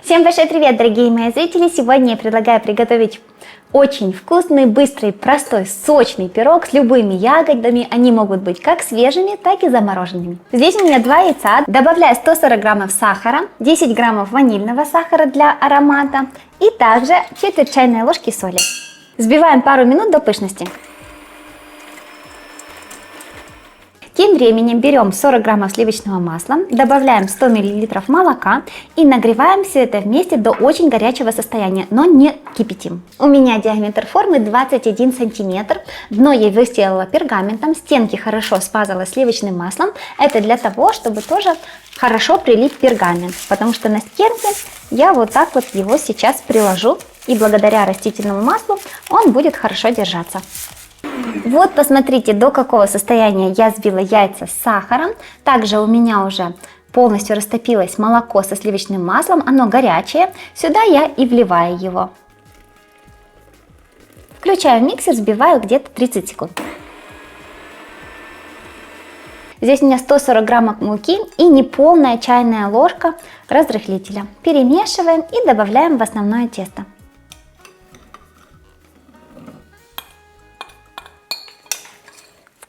Всем большой привет, дорогие мои зрители! Сегодня я предлагаю приготовить очень вкусный, быстрый, простой, сочный пирог с любыми ягодами. Они могут быть как свежими, так и замороженными. Здесь у меня 2 яйца. Добавляю 140 граммов сахара, 10 граммов ванильного сахара для аромата и также четверть чайной ложки соли. Взбиваем пару минут до пышности. Тем временем берем 40 граммов сливочного масла, добавляем 100 мл молока и нагреваем все это вместе до очень горячего состояния, но не кипятим. У меня диаметр формы 21 сантиметр, дно я выстелила пергаментом, стенки хорошо смазала сливочным маслом. Это для того, чтобы тоже хорошо прилить пергамент, потому что на стенке я вот так вот его сейчас приложу, и благодаря растительному маслу он будет хорошо держаться. Вот посмотрите, до какого состояния я взбила яйца с сахаром. Также у меня уже полностью растопилось молоко со сливочным маслом, оно горячее. Сюда я и вливаю его. Включаю миксер, взбиваю где-то 30 секунд. Здесь у меня 140 граммов муки и неполная чайная ложка разрыхлителя. Перемешиваем и добавляем в основное тесто.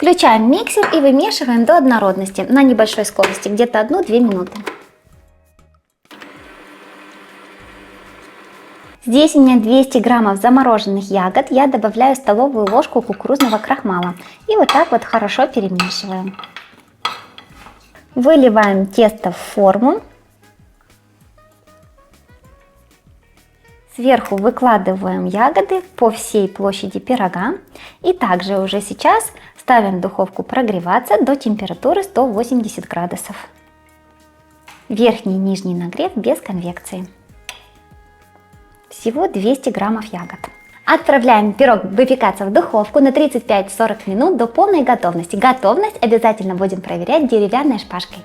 Включаем миксер и вымешиваем до однородности на небольшой скорости, где-то 1-2 минуты. Здесь у меня 200 граммов замороженных ягод, я добавляю столовую ложку кукурузного крахмала и вот так вот хорошо перемешиваем. Выливаем тесто в форму. Сверху выкладываем ягоды по всей площади пирога и также уже сейчас ставим в духовку прогреваться до температуры 180 градусов. Верхний и нижний нагрев без конвекции. Всего 200 граммов ягод. Отправляем пирог выпекаться в духовку на 35-40 минут до полной готовности. Готовность обязательно будем проверять деревянной шпажкой.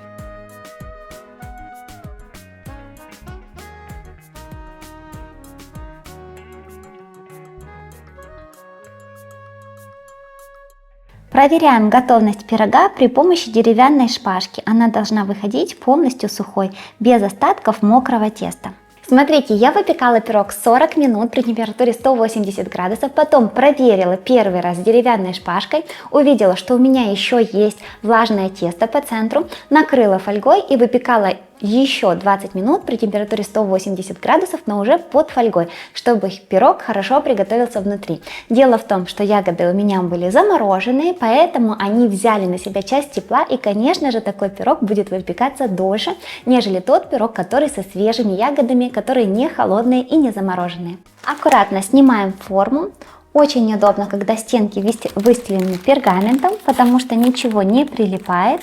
Проверяем готовность пирога при помощи деревянной шпажки. Она должна выходить полностью сухой, без остатков мокрого теста. Смотрите, я выпекала пирог 40 минут при температуре 180 градусов, потом проверила первый раз деревянной шпажкой, увидела, что у меня еще есть влажное тесто по центру, накрыла фольгой и выпекала еще 20 минут при температуре 180 градусов, но уже под фольгой, чтобы пирог хорошо приготовился внутри. Дело в том, что ягоды у меня были замороженные, поэтому они взяли на себя часть тепла, и, конечно же, такой пирог будет выпекаться дольше, нежели тот пирог, который со свежими ягодами, которые не холодные и не замороженные. Аккуратно снимаем форму. Очень удобно, когда стенки выстелены пергаментом, потому что ничего не прилипает.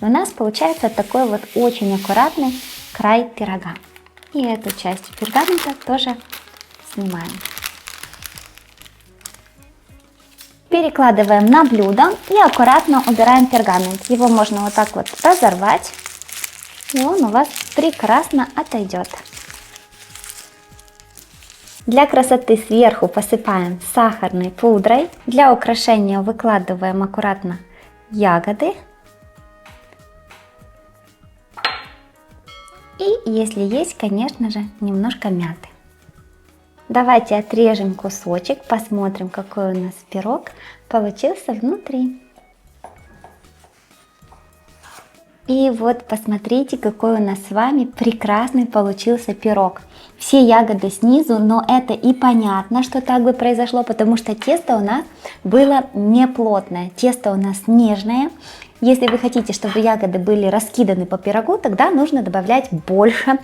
У нас получается такой вот очень аккуратный край пирога. И эту часть пергамента тоже снимаем. Перекладываем на блюдо и аккуратно убираем пергамент. Его можно вот так вот разорвать, и он у вас прекрасно отойдет. Для красоты сверху посыпаем сахарной пудрой. Для украшения выкладываем аккуратно ягоды. И, если есть, конечно же, немножко мяты. Давайте отрежем кусочек, посмотрим, какой у нас пирог получился внутри. И вот посмотрите, какой у нас с вами прекрасный получился пирог. Все ягоды снизу, но это и понятно, что так бы произошло, потому что тесто у нас было не плотное, тесто у нас нежное. Если вы хотите, чтобы ягоды были раскиданы по пирогу, тогда нужно добавлять больше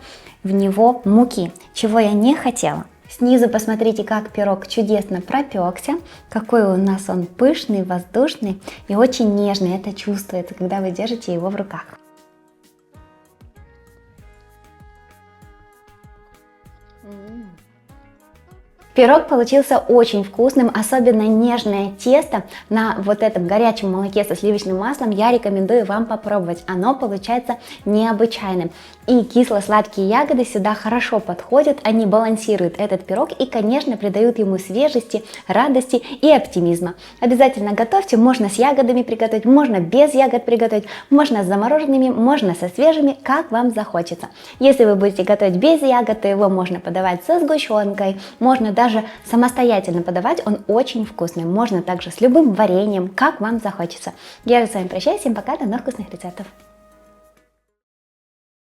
в него муки, чего я не хотела. Снизу посмотрите, как пирог чудесно пропекся, какой у нас он пышный, воздушный и очень нежный. Это чувствуется, когда вы держите его в руках. Пирог получился очень вкусным, особенно нежное тесто на вот этом горячем молоке со сливочным маслом я рекомендую вам попробовать. Оно получается необычайным. И кисло-сладкие ягоды сюда хорошо подходят, они балансируют этот пирог и, конечно, придают ему свежести, радости и оптимизма. Обязательно готовьте, можно с ягодами приготовить, можно без ягод приготовить, можно с замороженными, можно со свежими, как вам захочется. Если вы будете готовить без ягод, то его можно подавать со сгущенкой, можно даже самостоятельно подавать, он очень вкусный. Можно также с любым вареньем, как вам захочется. Я же с вами прощаюсь, всем пока, до новых вкусных рецептов.